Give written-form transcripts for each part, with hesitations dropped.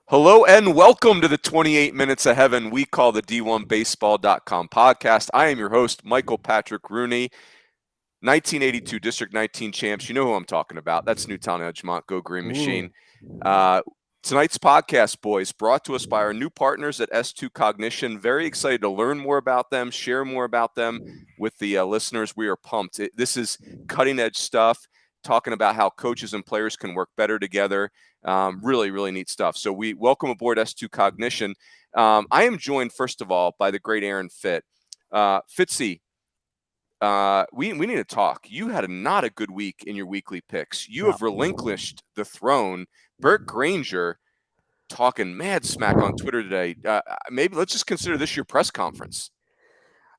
Hello and welcome to the 28 Minutes of Heaven we call the D1Baseball.com podcast. I am your host, Michael Patrick Rooney, 1982 District 19 champs. You know who I'm talking about. That's Newtown Edgemont, Go Green Machine. Tonight's podcast, boys, brought to us by our new partners at S2 Cognition. Very excited to learn more about them, share more about them with the listeners. We are pumped. This is cutting-edge stuff, talking about how coaches and players can work better together. Really, really neat stuff. So we welcome aboard S2 Cognition. I am joined, first of all, by the great Aaron Fitt. Fitzy, we need to talk. You had not a good week in your weekly picks. You have relinquished the throne. Burt Granger talking mad smack on Twitter today. Maybe let's just consider this your press conference.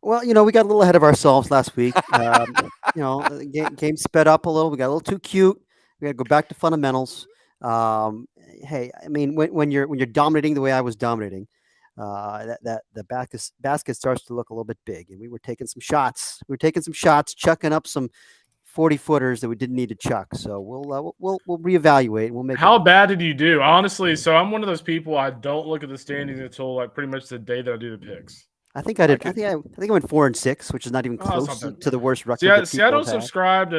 Well, we got a little ahead of ourselves last week. The game sped up a little. We got a little too cute. We got to go back to fundamentals. Hey, I mean, when you're dominating the way I was dominating, that the basket starts to look a little bit big, and we were taking some shots. Chucking up some 40-footers that we didn't need to chuck. So we'll reevaluate. We'll make. How bad did you do? Honestly, so I'm one of those people. I don't look at the standings until like pretty much the day that I do the picks. I think I did. I think I went 4-6, which is not even close to the worst record. See, I don't subscribe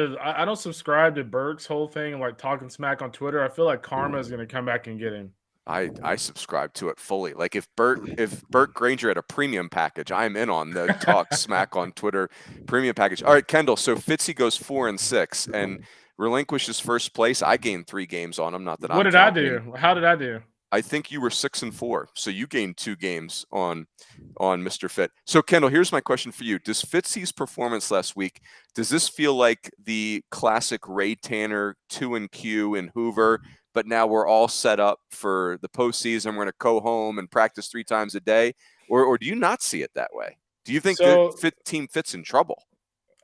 to Burke's whole thing and like talking smack on Twitter. I feel like karma is going to come back and get him. I subscribe to it fully. Like if Burt Granger had a premium package, I'm in on the talk smack on Twitter premium package. All right, Kendall. So Fitzy goes 4-6 and relinquishes first place. I gained 3 games on him. Not that what did I do? How did I do? I think you were 6-4, so you gained 2 games on Mr. Fit. So Kendall, here's my question for you: does Fitzy's performance last week, does this feel like the classic Ray Tanner 2-Q in Hoover? But now we're all set up for the postseason. We're going to go home and practice 3 times a day, or do you not see it that way? Do you think the team Fit's in trouble?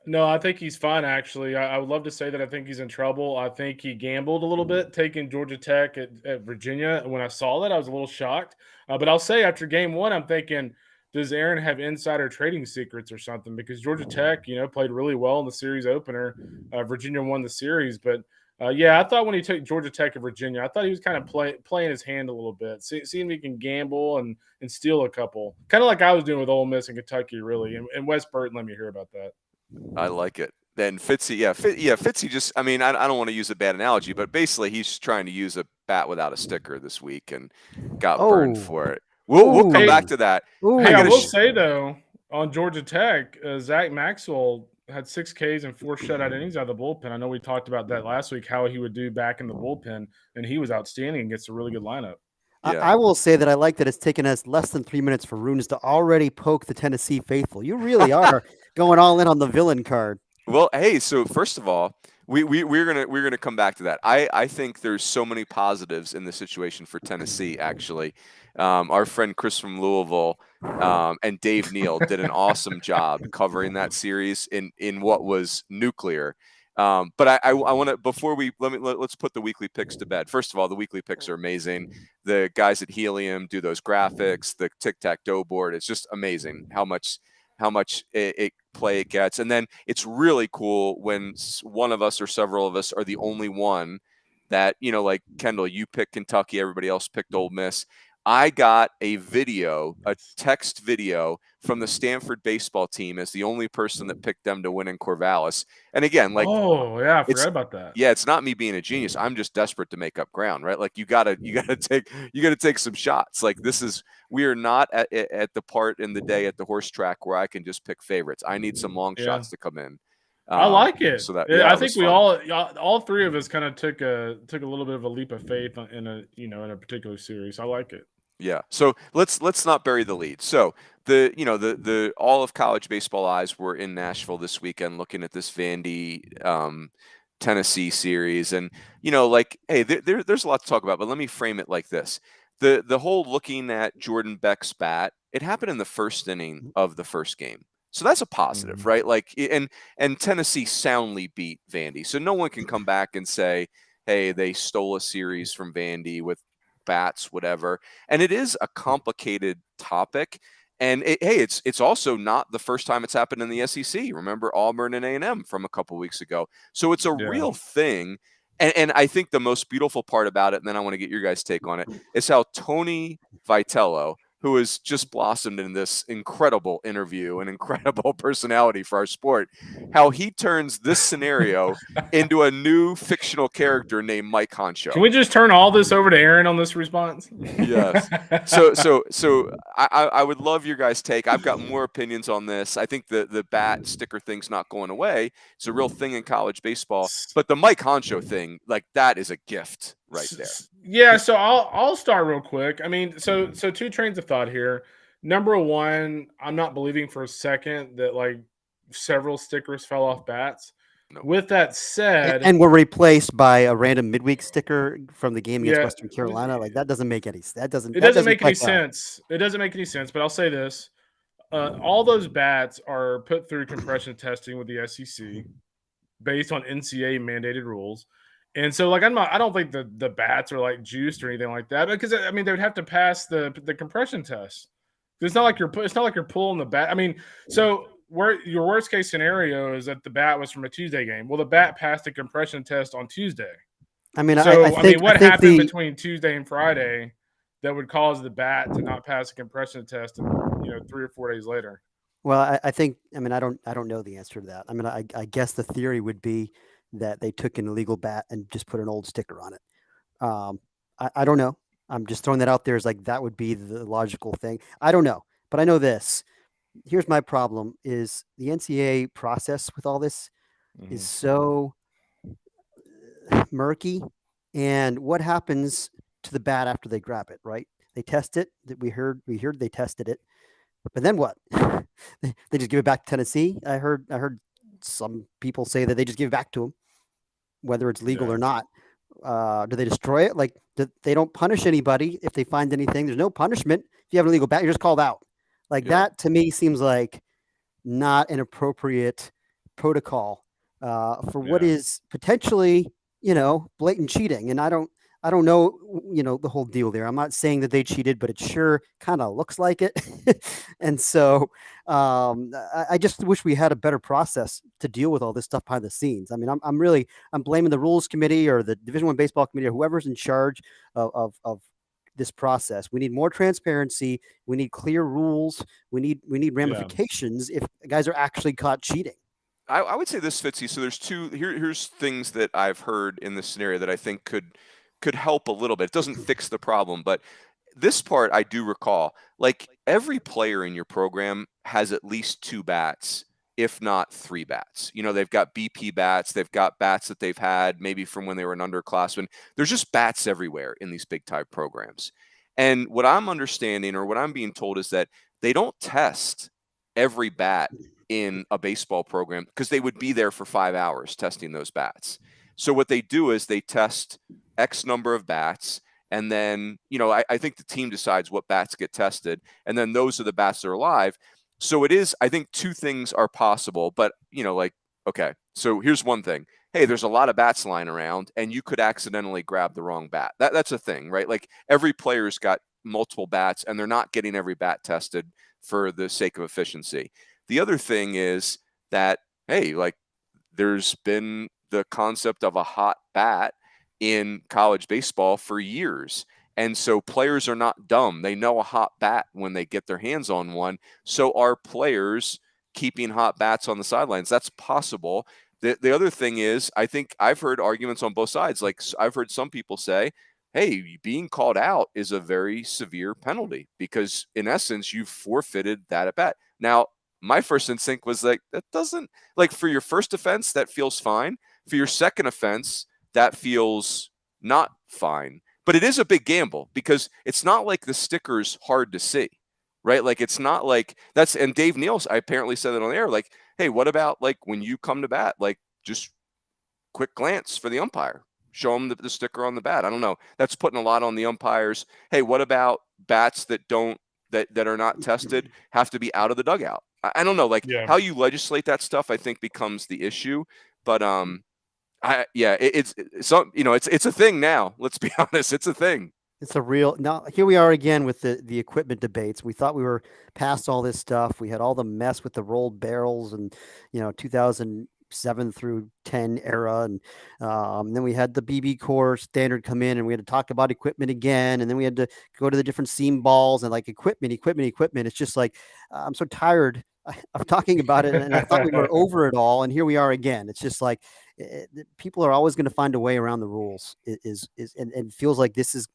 No, I think he's fine, actually. I would love to say that I think he's in trouble. I think he gambled a little bit taking Georgia Tech at Virginia. When I saw that, I was a little shocked. But I'll say after game 1, I'm thinking, does Aaron have insider trading secrets or something? Because Georgia Tech, played really well in the series opener. Virginia won the series. But, I thought when he took Georgia Tech at Virginia, I thought he was kind of playing his hand a little bit, seeing if he can gamble and steal a couple. Kind of like I was doing with Ole Miss and Kentucky, really. And Wes Burton let me hear about that. I like it. Then Fitzy, Fitzy just, I mean, I don't want to use a bad analogy, but basically he's trying to use a bat without a sticker this week and got burned for it. We'll come back to that. Hey, I will say, though, on Georgia Tech, Zach Maxwell had 6 Ks and 4 shutout innings out of the bullpen. I know we talked about that last week, how he would do back in the bullpen, and he was outstanding against a really good lineup. Yeah. I will say that I like that it's taken us less than 3 minutes for Runes to already poke the Tennessee faithful. You really are going all in on the villain card. Well, hey, so first of all, we're gonna come back to that. I think there's so many positives in the situation for Tennessee. Actually, our friend Chris from Louisville and Dave Neal did an awesome job covering that series in what was nuclear. But I want to, before let's put the weekly picks to bed. First of all, the weekly picks are amazing. The guys at Helium do those graphics, the tic-tac-toe board. It's just amazing how much play it gets. And then it's really cool when one of us or several of us are the only one that, like Kendall, you picked Kentucky, everybody else picked Ole Miss. I got a text video from the Stanford baseball team as the only person that picked them to win in Corvallis. And again, I forgot about that. Yeah, it's not me being a genius. I'm just desperate to make up ground, right? Like you gotta take some shots. Like we are not at the part in the day at the horse track where I can just pick favorites. I need some long shots to come in. I like it. So that I think we all 3 of us kind of took a little bit of a leap of faith in a particular series. I like it. Yeah. So let's not bury the lead. So the all of college baseball eyes were in Nashville this weekend looking at this Vandy Tennessee series, and hey, there's a lot to talk about, but let me frame it like this: the whole looking at Jordan Beck's bat, it happened in the first inning of the first game. So that's a positive, right? Like, and Tennessee soundly beat Vandy, so no one can come back and say, hey, they stole a series from Vandy with bats, whatever. And it is a complicated topic. And it's also not the first time it's happened in the SEC. Remember Auburn and A&M from a couple weeks ago. So it's a real thing. And I think the most beautiful part about it, and then I want to get your guys' take on it, is how Tony Vitello, who has just blossomed in this incredible interview and incredible personality for our sport, how he turns this scenario into a new fictional character named Mike Honcho. Can we just turn all this over to Aaron on this response? Yes. So I would love your guys' take. I've got more opinions on this. I think the bat sticker thing's not going away. It's a real thing in college baseball. But the Mike Honcho thing, like, that is a gift right there. Yeah, so I'll start real quick. I mean, so two trains of thought here. Number one, I'm not believing for a second that like several stickers fell off bats. No. With that said, and were replaced by a random midweek sticker from the game against Yeah. Western Carolina. Like, that doesn't make any sense. It doesn't make any sense. It doesn't make any sense. But I'll say this: all those bats are put through compression testing with the SEC based on NCAA mandated rules. And so, like, I don't think the bats are like juiced or anything like that, because I mean they would have to pass the compression test. It's not like you're pulling the bat. I mean, so where your worst case scenario is that the bat was from a Tuesday game. Well, the bat passed the compression test on Tuesday. I mean, So I think what happened between Tuesday and Friday that would cause the bat to not pass the compression test, 3 or 4 days later? Well, I think, I mean, I don't know the answer to that. I mean, I guess the theory would be that they took an illegal bat and just put an old sticker on it. I don't know. I'm just throwing that out there as like that would be the logical thing. I don't know, but I know this. Here's my problem: is the NCAA process with all this is so murky, and what happens to the bat after they grab it? Right? They test it. We heard they tested it, but then what? They just give it back to Tennessee. I heard some people say that they just give it back to them, whether it's legal or not. Do they destroy it? Like, they don't punish anybody if they find anything. There's no punishment. If you have an illegal bat, you're just called out. Like, that to me seems like not an appropriate protocol for what is potentially, blatant cheating. And I don't know, the whole deal there. I'm not saying that they cheated, but it sure kind of looks like it. And so I just wish we had a better process to deal with all this stuff behind the scenes. I mean, I'm blaming the rules committee or the Division I baseball committee or whoever's in charge of this process. We need more transparency. We need clear rules. We need ramifications if guys are actually caught cheating. I would say this, Fitzy. So there's here's things that I've heard in this scenario that I think could help a little bit. It doesn't fix the problem, but this part I do recall. Like, every player in your program has at least 2 bats, if not 3 bats. They've got BP bats. They've got bats that they've had maybe from when they were an underclassman. There's just bats everywhere in these big time programs. And what I'm understanding, or what I'm being told, is that they don't test every bat in a baseball program, because they would be there for 5 hours testing those bats. So what they do is they test X number of bats, and then, I think the team decides what bats get tested, and then those are the bats that are alive. So it is, I think 2 things are possible, but, okay, so here's one thing. Hey, there's a lot of bats lying around, and you could accidentally grab the wrong bat. That's a thing, right? Like, every player's got multiple bats, and they're not getting every bat tested for the sake of efficiency. The other thing is that, hey, like, there's been the concept of a hot bat in college baseball for years. And so players are not dumb. They know a hot bat when they get their hands on one. So are players keeping hot bats on the sidelines? That's possible. The other thing is, I think I've heard arguments on both sides. Like, I've heard some people say, hey, being called out is a very severe penalty, because in essence, you've forfeited that at bat. Now, my first instinct was like, that doesn't, like, for your first offense, that feels fine. For your second offense, that feels not fine. But it is a big gamble, because it's not like the sticker's hard to see, right? Like, it's not like that's, and Dave Neals, I apparently said that on the air, like, hey, what about, like, when you come to bat, like, just quick glance for the umpire, show them the sticker on the bat. I don't know. That's putting a lot on the umpires. Hey, what about bats that are not tested have to be out of the dugout? I don't know, like, how you legislate that stuff, I think, becomes the issue. But it's a thing now. Let's be honest, it's a thing. It's a real. Now here we are again with the equipment debates. We thought we were past all this stuff. We had all the mess with the rolled barrels and 2000 7 through 10 era, and then we had the BB core standard come in, and we had to talk about equipment again, and then we had to go to the different seam balls and like equipment. It's just like I'm so tired of talking about it, and I thought we were over it all, and here we are again. It's just like people are always going to find a way around the rules. And feels like this is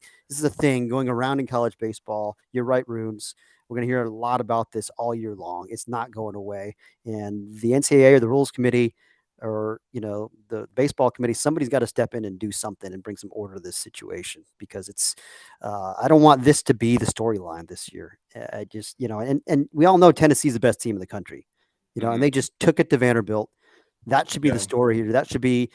a thing going around in college baseball. You're right, Runes. We're going to hear a lot about this all year long. It's not going away. And the NCAA or the rules committee or, the baseball committee, somebody's got to step in and do something and bring some order to this situation, because it's, I don't want this to be the storyline this year. I just, and we all know Tennessee's the best team in the country, and they just took it to Vanderbilt. That should be the story here. That should be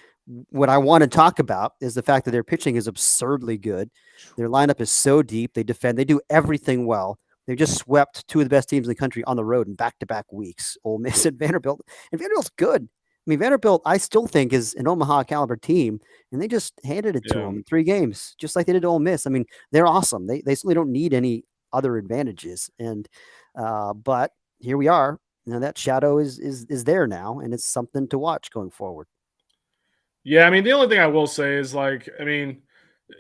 what I want to talk about, is the fact that their pitching is absurdly good. Their lineup is so deep. They defend. They do everything well. They've just swept two of the best teams in the country on the road in back-to-back weeks. Ole Miss and Vanderbilt. And Vanderbilt's good. I mean, Vanderbilt, I still think, is an Omaha caliber team, and they just handed it to them in 3 games, just like they did to Ole Miss. I mean, they're awesome. They certainly don't need any other advantages. And but here we are. That shadow is there now, and it's something to watch going forward. Yeah, I mean, the only thing I will say is, like, I mean,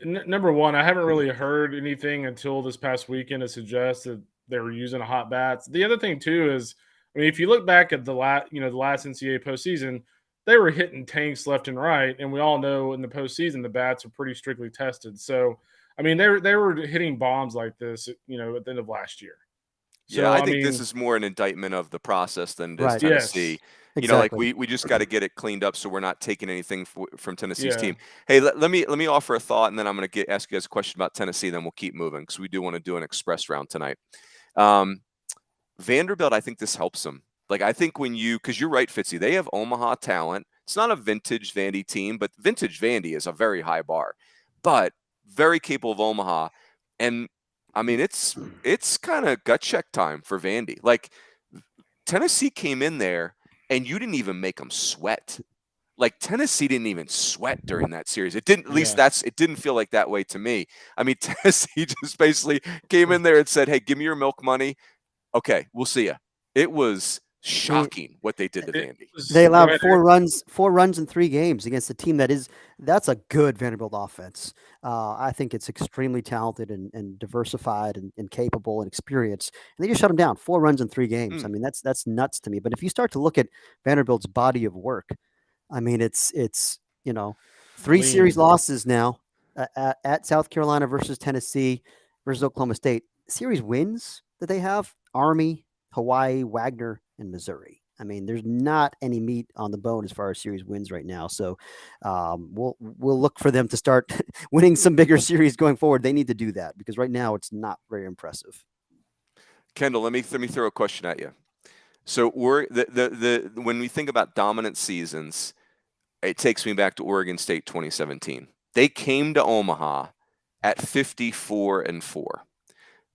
number one, I haven't really heard anything until this past weekend to suggest that they were using hot bats. The other thing too is, I mean, if you look back at the last NCAA postseason, they were hitting tanks left and right, and we all know in the postseason the bats are pretty strictly tested. So, I mean, they were hitting bombs like this, at the end of last year. So, yeah, I think this is more an indictment of the process than it is Right. Tennessee. Yes, exactly. We just got to get it cleaned up so we're not taking anything from Tennessee's team. Hey, let me offer a thought, and then I'm going to ask you guys a question about Tennessee, then we'll keep moving because we do want to do an express round tonight. Vanderbilt, I think this helps them. Like, I think because you're right, Fitzy, they have Omaha talent. It's not a vintage Vandy team, but vintage Vandy is a very high bar, but very capable of Omaha. And I mean, it's kind of gut check time for Vandy. Like, Tennessee came in there and you didn't even make them sweat. Like, Tennessee didn't even sweat during that series. It didn't, at least it didn't feel like that way to me. I mean, Tennessee just basically came in there and said, hey, give me your milk money. Okay, we'll see you. It was shocking what they did to Vandy. They allowed 4 runs in 3 games against a team that's a good Vanderbilt offense. I think it's extremely talented and diversified and capable and experienced. And they just shut them down. 4 runs in 3 games. I mean, that's nuts to me. But if you start to look at Vanderbilt's body of work, I mean, it's 3 series losses now at South Carolina versus Tennessee versus Oklahoma State. Series wins that they have: Army, Hawaii, Wagner, and Missouri. I mean, there's not any meat on the bone as far as series wins right now. So we'll look for them to start winning some bigger series going forward. They need to do that because right now it's not very impressive. Kendall, let me throw a question at you. So when we think about dominant seasons, it takes me back to Oregon State 2017. They came to Omaha at 54-4.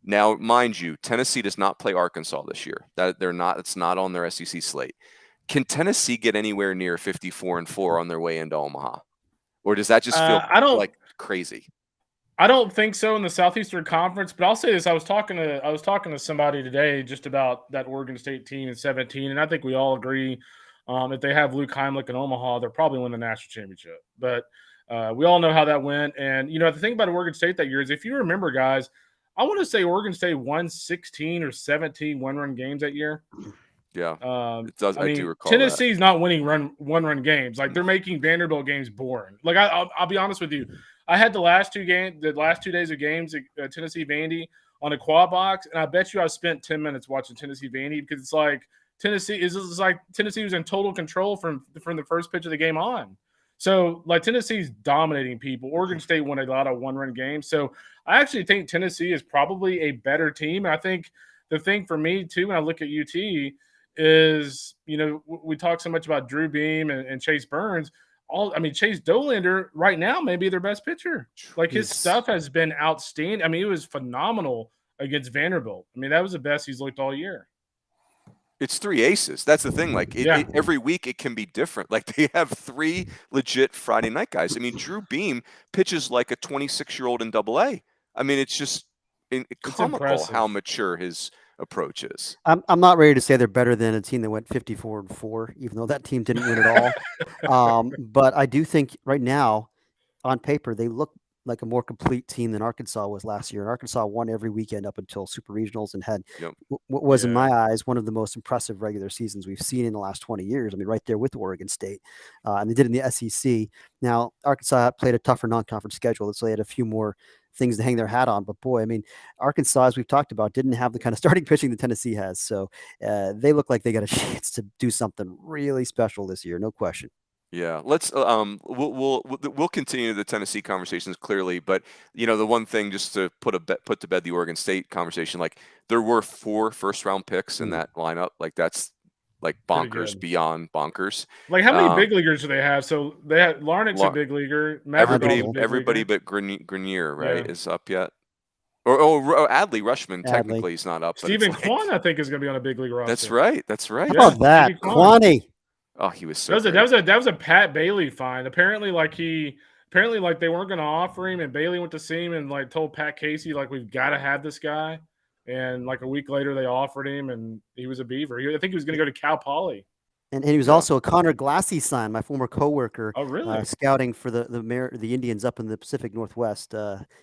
Now, mind you, Tennessee does not play Arkansas this year. It's not on their SEC slate. Can Tennessee get anywhere near 54-4 on their way into Omaha, or does that just feel like crazy? I don't think so in the Southeastern Conference, but I'll say this: I was talking to somebody today just about that Oregon State team in 17, and I think we all agree if they have Luke Heimlich in Omaha, they'll probably win the national championship. But we all know how that went, and the thing about Oregon State that year is, if you remember, guys, I want to say Oregon State won 16 or 17 one-run games that year. Yeah, it does. I do recall Tennessee's not winning one-run games. Like, they're making Vanderbilt games boring. Like, I'll be honest with you. I had the last 2 days of games at Tennessee Vandy on a quad box, and I bet you I spent 10 minutes watching Tennessee Vandy because it's like Tennessee was in total control from the first pitch of the game on. So, like, Tennessee's dominating people. Oregon State won a lot of one-run games. So, I actually think Tennessee is probably a better team. I think the thing for me, too, when I look at UT is, we talk so much about Drew Beam and Chase Burns. Chase Dollander right now may be their best pitcher. Like, his stuff has been outstanding. I mean, it was phenomenal against Vanderbilt. I mean, that was the best he's looked all year. It's 3 aces. That's the thing. Like, every week it can be different. Like, they have 3 legit Friday night guys. I mean, Drew Beam pitches like a 26-year-old in AA. I mean, it's just comical how mature his approach is. I'm not ready to say they're better than a team that went 54-4, even though that team didn't win at all. But I do think right now, on paper, they look like a more complete team than Arkansas was last year. And Arkansas won every weekend up until super regionals and had what was, in my eyes, one of the most impressive regular seasons we've seen in the last 20 years. I mean, right there with Oregon State. And they did in the SEC. Now, Arkansas played a tougher non-conference schedule, so they had a few more things to hang their hat on. But boy, I mean, Arkansas, as we've talked about, didn't have the kind of starting pitching that Tennessee has. So they look like they got a chance to do something really special this year, no question. Yeah, let's we'll continue the Tennessee conversations clearly, but the one thing just to put to bed the Oregon State conversation, like there were 4 first-round picks in that lineup, like that's like bonkers beyond bonkers. Like how many big leaguers do they have? So they had Larnick's a big leaguer. Everybody but Grenier, right, is up yet. Or Adley Rushman technically is not up. Stephen Kwan, I think, is going to be on a big league roster. That's right. How about that, Kwani? Oh, he was so. That was a Pat Bailey find. Apparently, they weren't going to offer him, and Bailey went to see him and like told Pat Casey like we've got to have this guy. And like a week later, they offered him, and he was a Beaver. I think he was going to go to Cal Poly. And he was also a Connor Glassy sign, my former coworker. Oh, really? Scouting for the Indians up in the Pacific Northwest.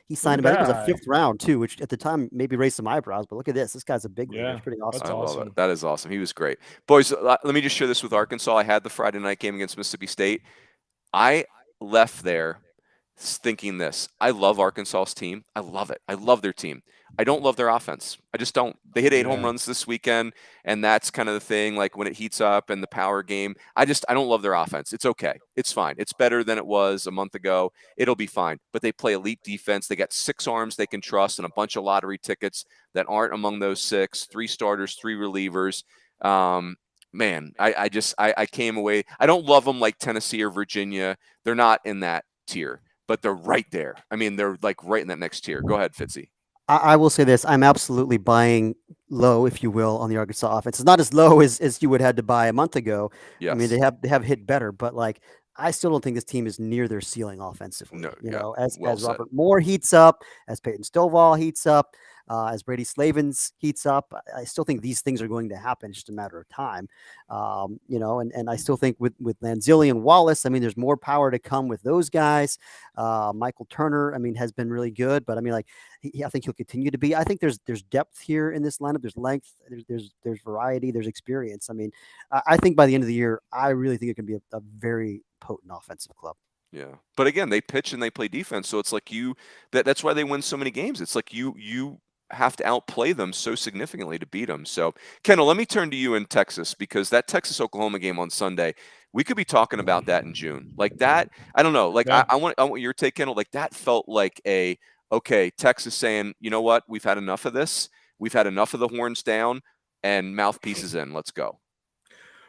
He signed him. I think it was a 5th round too, which at the time maybe raised some eyebrows. But look at this. This guy's a big leaguer. It's pretty awesome. That's awesome. Love it. That is awesome. He was great. Boys, let me just share this with Arkansas. I had the Friday night game against Mississippi State. I left there thinking this. I love Arkansas's team. I love it. I love their team. I don't love their offense. I just don't. They hit 8 home runs this weekend, and that's kind of the thing. Like when it heats up and the power game, I don't love their offense. It's okay. It's fine. It's better than it was a month ago. It'll be fine. But they play elite defense. They got 6 arms they can trust and a bunch of lottery tickets that aren't among those 6. 3 starters, 3 relievers. Man, I came away. I don't love them like Tennessee or Virginia. They're not in that tier, but they're right there. I mean, they're like right in that next tier. Go ahead, Fitzy. I will say this. I'm absolutely buying low, if you will, on the Arkansas offense. It's not as low as you would have to buy a month ago. Yes. I mean, they have hit better, but like I still don't think this team is near their ceiling offensively. No, as Robert Moore heats up, as Peyton Stovall heats up, as Brady Slavens heats up, I still think these things are going to happen. It's just a matter of time. And I still think with Lanzilli and Wallace, I mean, there's more power to come with those guys. Michael Turner, I mean, has been really good, but I mean, like, I think he'll continue to be. I think there's depth here in this lineup. There's length. There's variety. There's experience. I mean, I think by the end of the year, I really think it can be a very potent offensive club. Yeah, but again, they pitch and they play defense, so it's like that's why they win so many games. It's like you have to outplay them so significantly to beat them. So, Kendall, let me turn to you in Texas, because that Texas-Oklahoma game on Sunday, we could be talking about that in June. Like that, I don't know. Like I want your take, Kendall. Like that felt like okay, Texas saying, you know what, we've had enough of this. We've had enough of the horns down and mouthpieces in. Let's go.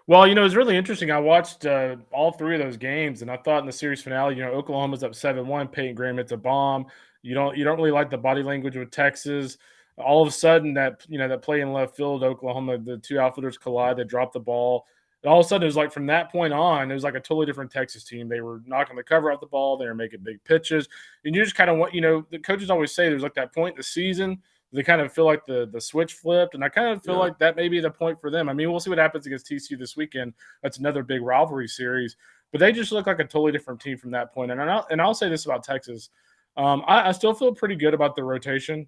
Well, it was really interesting. I watched all 3 of those games, and I thought in the series finale, Oklahoma's up 7-1. Peyton Graham hits a bomb. You don't really like the body language with Texas. All of a sudden, that play in left field, Oklahoma, the 2 outfielders collide. They drop the ball. And all of a sudden, it was like from that point on, it was like a totally different Texas team. They were knocking the cover off the ball. They were making big pitches. And you just kind of want, the coaches always say there's like that point in the season they kind of feel like the switch flipped, and I kind of feel like that may be the point for them. I mean, we'll see what happens against TCU this weekend. That's another big rivalry series, but they just look like a totally different team from that point. And I'll say this about Texas. I still feel pretty good about the rotation.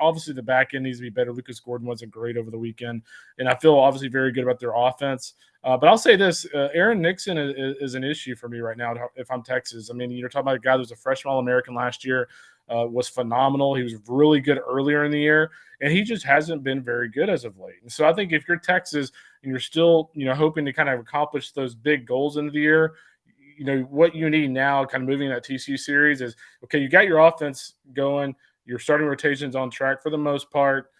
Obviously, the back end needs to be better. Lucas Gordon wasn't great over the weekend, and I feel obviously very good about their offense. But I'll say this, Aaron Nixon is an issue for me right now if I'm Texas. I mean, you're talking about a guy that was a freshman All-American last year, was phenomenal. He was really good earlier in the year, and he just hasn't been very good as of late. And so I think if you're Texas and you're still, hoping to kind of accomplish those big goals into the year, what you need now kind of moving that TCU series is, okay, you got your offense going, your starting rotation's on track for the most part.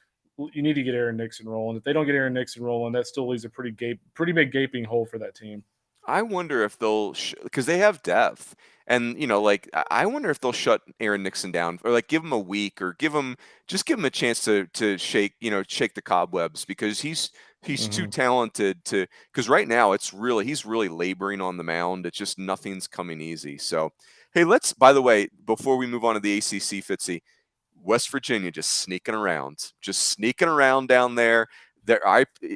You need to get Aaron Nixon rolling. If they don't get Aaron Nixon rolling, that still leaves a pretty big gaping hole for that team. I wonder if they'll because they have depth, and I wonder if they'll shut Aaron Nixon down, or give him a week, or give him a chance to shake the cobwebs, because he's too talented to. Because right now he's really laboring on the mound. It's just nothing's coming easy. So hey, by the way, before we move on to the ACC, Fitzy, West Virginia just sneaking around down there.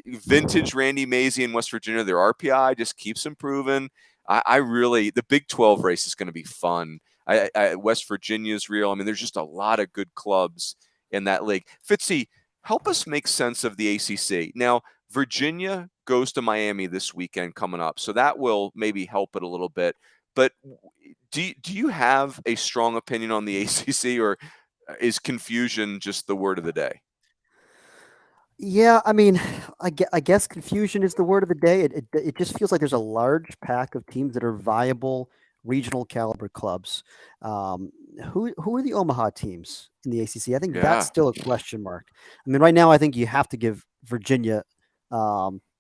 Vintage Randy Mazey in West Virginia, their RPI just keeps improving. I really, the Big 12 race is going to be fun. West Virginia's real. I mean, there's just a lot of good clubs in that league. Fitzy, help us make sense of the ACC. Now, Virginia goes to Miami this weekend coming up, so that will maybe help it a little bit. But do you have a strong opinion on the ACC, or is confusion just the word of the day? Yeah, I mean, I guess confusion is the word of the day. It just feels like there's a large pack of teams that are viable regional caliber clubs. Who are the Omaha teams in the ACC? I think that's still a question mark. I mean, right now, I think you have to give Virginia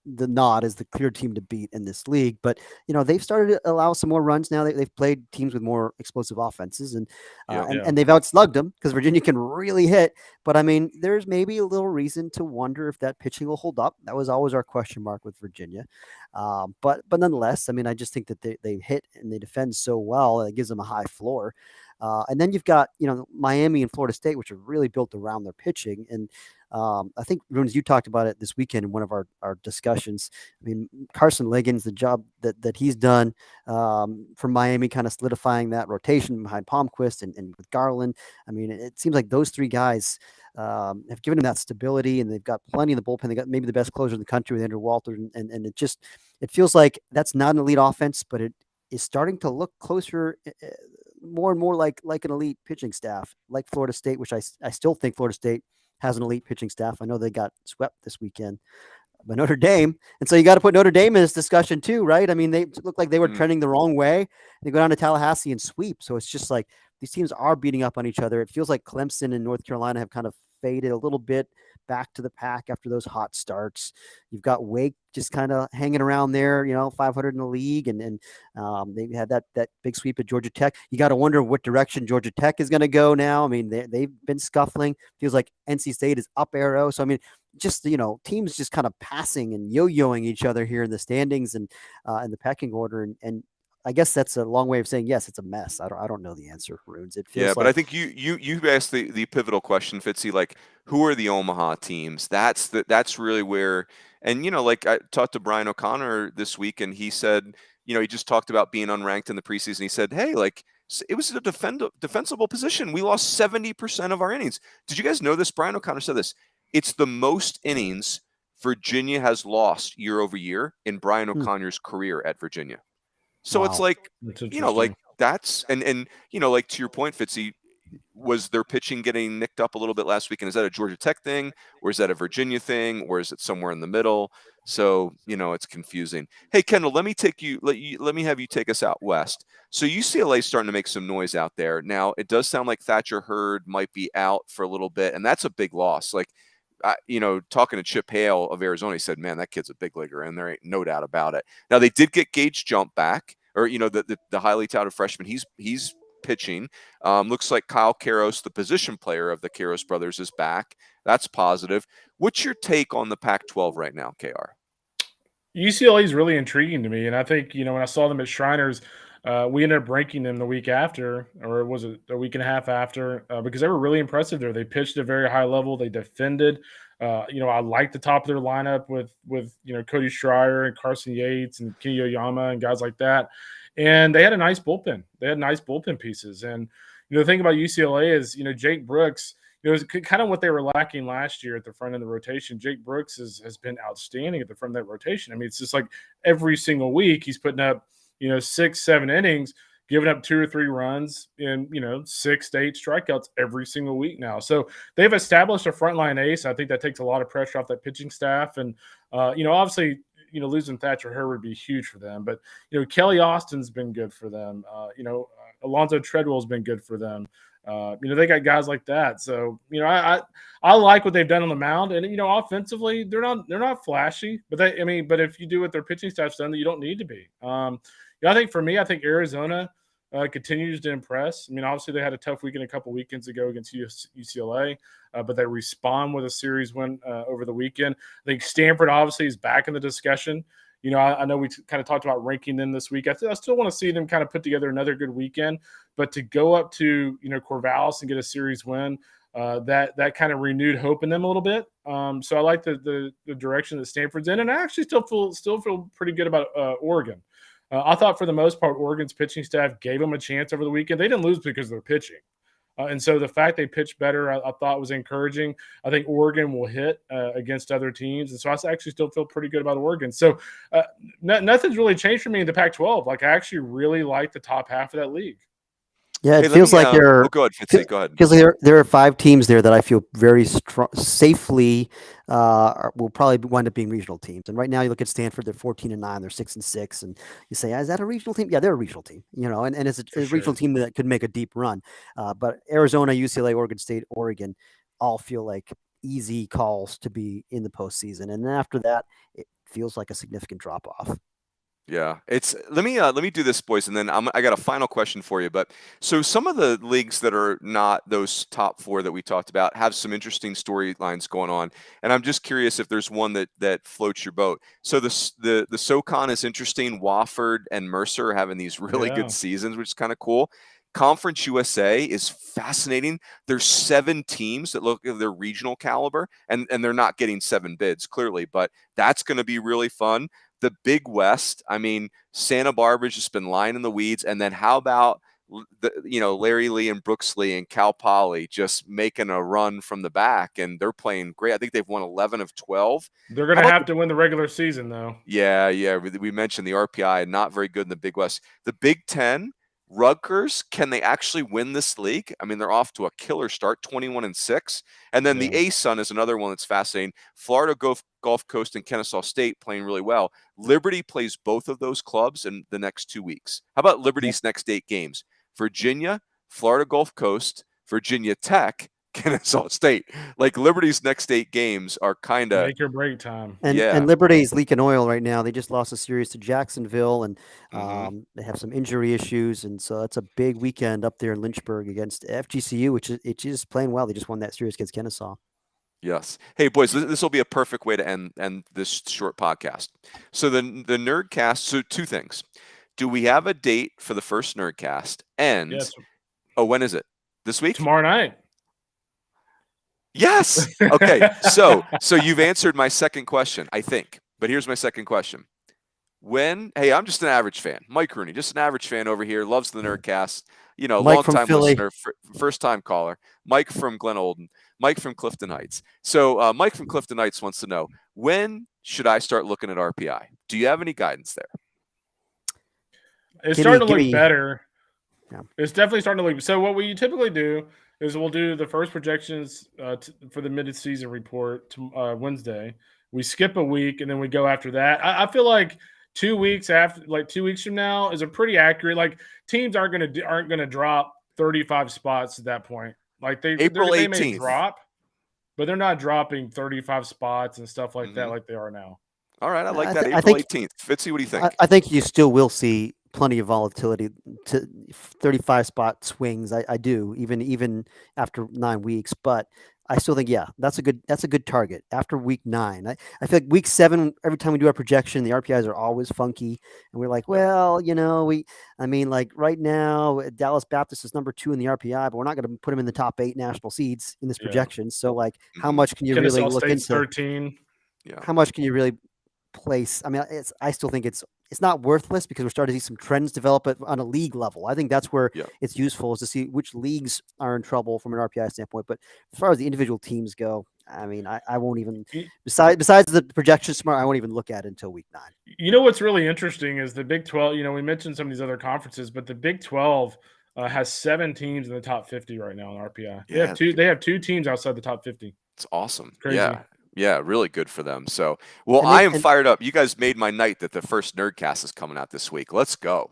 the nod as the clear team to beat in this league. But they've started to allow some more runs now. They've played teams with more explosive offenses, and they've outslugged them because Virginia can really hit. But I mean, there's maybe a little reason to wonder if that pitching will hold up. That was always our question mark with Virginia. But nonetheless, I mean, I just think that they hit and they defend so well that it gives them a high floor. And then you've got Miami and Florida State, which are really built around their pitching. And I think, Runes, you talked about it this weekend in one of our discussions. I mean, Carson Liggins, the job that he's done for Miami, kind of solidifying that rotation behind Palmquist and with Garland. I mean, it seems like those three guys have given him that stability, and they've got plenty in the bullpen. They got maybe the best closer in the country with Andrew Walter, and it feels like that's not an elite offense, but it is starting to look closer. More and more like an elite pitching staff, like Florida State, which I still think Florida State has an elite pitching staff. I know they got swept this weekend by Notre Dame, and so you got to put Notre Dame in this discussion too, right? I mean, they look like they were trending the wrong way. They go down to Tallahassee and sweep, so it's just like these teams are beating up on each other. It feels like Clemson and North Carolina have kind of faded a little bit back to the pack after those hot starts. You've got Wake just kind of hanging around there, 500 in the league, and they had that big sweep at Georgia Tech. You got to wonder what direction Georgia Tech is going to go now. I mean, they've been scuffling. Feels like NC State is up arrow. So I mean, just teams just kind of passing and yo-yoing each other here in the standings and in the pecking order, and I guess that's a long way of saying yes, it's a mess. I don't know the answer, Runes. It feels but I think you asked the pivotal question, Fitzy. Like, who are the Omaha teams? That's really where. And like I talked to Brian O'Connor this week, and he said, he just talked about being unranked in the preseason. He said, hey, like it was a defensible position. We lost 70% of our innings. Did you guys know this? Brian O'Connor said this. It's the most innings Virginia has lost year over year in Brian O'Connor's career at Virginia. So It's like, like that's, and like to your point, Fitzy, was their pitching getting nicked up a little bit last week? And is that a Georgia Tech thing, or is that a Virginia thing, or is it somewhere in the middle? So, it's confusing. Hey, Kendall, let me have you take us out west. So UCLA is starting to make some noise out there. Now, it does sound like Thatcher Hurd might be out for a little bit, and that's a big loss. Like, talking to Chip Hale of Arizona, he said, man, that kid's a big leaguer, and there ain't no doubt about it. Now, they did get Gage Jump back, or, the highly touted freshman. He's pitching. Looks like Kyle Karros, the position player of the Karros brothers, is back. That's positive. What's your take on the Pac-12 right now, KR? UCLA is really intriguing to me, and I think, when I saw them at Shriners, we ended up ranking them the week after, or was it a week and a half after, because they were really impressive there. They pitched at a very high level. They defended. I like the top of their lineup with Cody Schreier and Carson Yates and Kenny Oyama and guys like that. And they had a nice bullpen. They had nice bullpen pieces. And, the thing about UCLA is, Jake Brooks, it was kind of what they were lacking last year at the front of the rotation. Jake Brooks has been outstanding at the front of that rotation. I mean, it's just like every single week he's putting up, 6-7 innings, giving up 2 or 3 runs and, 6 to 8 strikeouts every single week now. So they've established a frontline ace. I think that takes a lot of pressure off that pitching staff. And, obviously, losing Thatcher Hurd would be huge for them. But, Kelly Austin's been good for them. Alonzo Treadwell's been good for them. They got guys like that. So, I like what they've done on the mound. And, offensively, they're not flashy. But if you do what their pitching staff's done, you don't need to be. I think for me, Arizona continues to impress. I mean, obviously they had a tough weekend a couple weekends ago against UCLA, but they respond with a series win over the weekend. I think Stanford obviously is back in the discussion. I know we kind of talked about ranking them this week. I still want to see them kind of put together another good weekend, but to go up to, Corvallis and get a series win, that kind of renewed hope in them a little bit. So I like the direction that Stanford's in, and I actually still feel pretty good about Oregon. I thought for the most part, Oregon's pitching staff gave them a chance over the weekend. They didn't lose because of their pitching. And so the fact they pitched better, I thought was encouraging. I think Oregon will hit against other teams. And so I actually still feel pretty good about Oregon. So nothing's really changed for me in the Pac-12. Like, I actually really like the top half of that league. Yeah, it feels like there. Go ahead, Fitzy. Go ahead. Feels like there are 5 teams there that I feel very safely will probably wind up being regional teams. And right now, you look at Stanford; they're 14-9, they're 6-6, and you say, "Is that a regional team?" Yeah, they're a regional team. And it's a regional team that could make a deep run. But Arizona, UCLA, Oregon State, Oregon, all feel like easy calls to be in the postseason. And then after that, it feels like a significant drop off. Yeah, let me do this, boys, and then I got a final question for you. But so some of the leagues that are not those top 4 that we talked about have some interesting storylines going on, and I'm just curious if there's one that floats your boat. So the SoCon is interesting. Wofford and Mercer are having these really good seasons, which is kind of cool. Conference USA is fascinating. There's 7 teams that look at their regional caliber, and they're not getting 7 bids clearly, but that's going to be really fun. The Big West, I mean, Santa Barbara's just been lying in the weeds. And then how about Larry Lee and Brooks Lee and Cal Poly just making a run from the back, and they're playing great. I think they've won 11 of 12. They're going to have to win the regular season, though. Yeah. We mentioned the RPI, not very good in the Big West. The Big Ten, Rutgers, can they actually win this league? I mean, they're off to a killer start, 21-6. And then the ASUN is another one that's fascinating. Florida Gulf Coast and Kennesaw State playing really well. Liberty plays both of those clubs in the next 2 weeks. How about Liberty's next 8 games? Virginia, Florida Gulf Coast, Virginia Tech, Kennesaw State. Like, Liberty's next 8 games are kind of make or break time. And Liberty's leaking oil right now. They just lost a series to Jacksonville, and they have some injury issues, and so that's a big weekend up there in Lynchburg against FGCU, which is playing well. They just won that series against Kennesaw. Yes. Hey, boys, this will be a perfect way to end this short podcast. So the Nerdcast. So 2 things. Do we have a date for the first Nerdcast? And when is it? This week? Tomorrow night. Yes. Okay. So you've answered my second question, I think. But here's my second question. Hey, I'm just an average fan. Mike Rooney, just an average fan over here, loves the Nerdcast. Long-time listener, first-time caller. Mike from Glen Olden. Mike from Clifton Heights. So Mike from Clifton Heights wants to know, when should I start looking at RPI? Do you have any guidance there? It's starting to look better. Yeah. It's definitely starting to look. So what we typically do is we'll do the first projections for the mid-season report Wednesday. We skip a week, and then we go after that. I feel like 2 weeks from now is a pretty accurate. Like, teams aren't gonna drop 35 spots at that point. Like April 18th. They may drop, but they're not dropping 35 spots and stuff like that like they are now. All right, I like that. April 18th. Fitzy, what do you think? I think you still will see plenty of volatility to 35 spot swings. I do, even after 9 weeks, but I still think, that's a good target after week 9. I feel like week 7, every time we do our projection, the RPIs are always funky, and we're like, well, right now Dallas Baptist is number 2 in the RPI, but we're not going to put them in the top 8 national seeds in this projection. So, like, how much can you really look into? 13. Yeah. How much can you really place? I mean, I still think it's not worthless, because we're starting to see some trends develop on a league level. I think that's where it's useful, is to see which leagues are in trouble from an RPI standpoint. But as far as the individual teams go, I mean, I won't even, besides the projections tomorrow, I won't even look at it until week 9. You know what's really interesting is the Big 12. We mentioned some of these other conferences, but the Big 12 has 7 teams in the top 50 right now in RPI. They have 2 teams outside the top 50. It's awesome. Crazy. Yeah, really good for them. So, I am fired up. You guys made my night that the first Nerdcast is coming out this week. Let's go.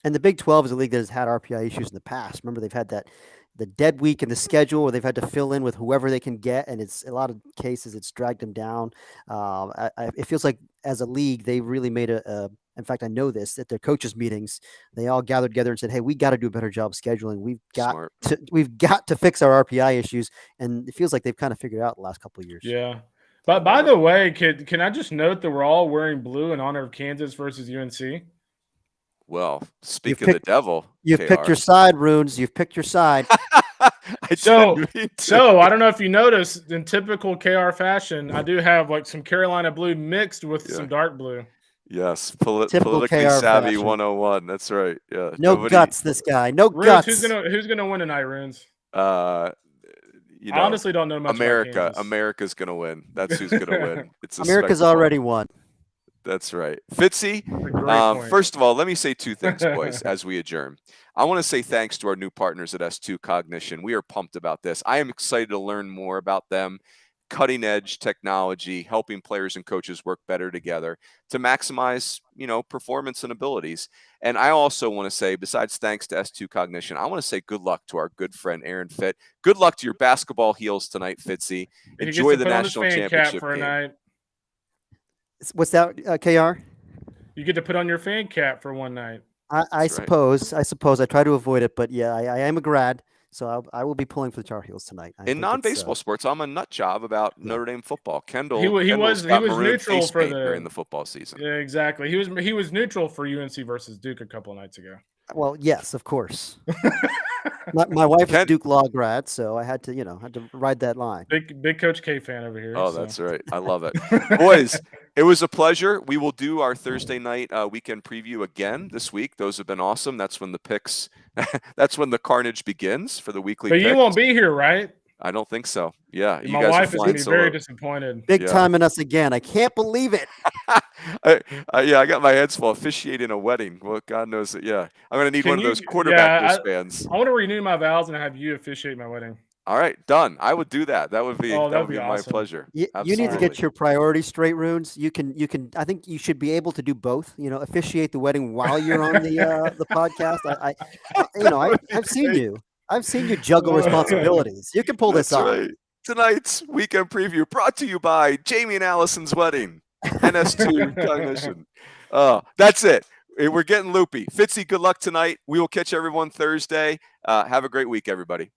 And the Big 12 is a league that has had RPI issues in the past. Remember, they've had the dead week in the schedule where they've had to fill in with whoever they can get, and it's a lot of cases it's dragged them down. It feels like as a league they really made in fact, I know this, at their coaches meetings, they all gathered together and said, hey, we got to do a better job scheduling. We've got to fix our RPI issues, and it feels like they've kind of figured it out the last couple of years. Yeah. But by the way, can I just note that we're all wearing blue in honor of Kansas versus UNC? Well, speak of the devil. You've picked your side, Runes. You've picked your side. I So didn't mean to. I don't know if you noticed, in typical KR fashion, I do have like some Carolina blue mixed with Yeah. some dark blue. Yes, Typical politically KR savvy fashion. 101. That's right. Yeah. No Nobody, guts, this guy. No Runes, guts. who's gonna win tonight, Runes? I honestly don't know much about Kansas. America's gonna win. That's who's gonna win. It's a America's spectacle. already won. That's right. Fitzy, point. first of all, let me say two things, boys, as we adjourn. I want to say thanks to our new partners at S2 Cognition. We are pumped about this. I am excited to learn more about them. Cutting edge technology, helping players and coaches work better together to maximize, performance and abilities. And I also want to say, besides thanks to S2 Cognition, I want to say good luck to our good friend Aaron Fitt. Good luck to your basketball heels tonight, Fitzy. Enjoy the national championship for a game. night. What's that, KR? You get to put on your fan cap for one night. I suppose. I try to avoid it, but yeah, I am a grad, so I will be pulling for the Tar Heels tonight. In non-baseball sports, I'm a nut job about Notre Dame football. Kendall he was neutral for during the football season. Yeah, exactly. He was neutral for UNC versus Duke a couple of nights ago. Well, yes, of course. my wife is Duke law grad, so I had to ride that line. Big Coach K fan over here. Oh, that's right. I love it. Boys, it was a pleasure. We will do our Thursday night weekend preview again this week. Those have been awesome. That's when the picks that's when the carnage begins for the weekly picks. You won't be here, right? I don't think so. Yeah. My wife is going to be very disappointed. Big time in us again. I can't believe it. I got my hands full officiating a wedding. Well, God knows that. Yeah. I'm going to need one of those quarterback wristbands. I want to renew my vows and have you officiate my wedding. All right, done. I would do that. That would be awesome. My pleasure. You need to get your priorities straight, Runes. You can. I think you should be able to do both. Officiate the wedding while you're on the podcast. I've seen you. I've seen you juggle responsibilities. You can pull this off. Right. Tonight's weekend preview brought to you by Jamie and Allison's wedding. NS2 Cognition. That's it. We're getting loopy. Fitzy, good luck tonight. We will catch everyone Thursday. Have a great week, everybody.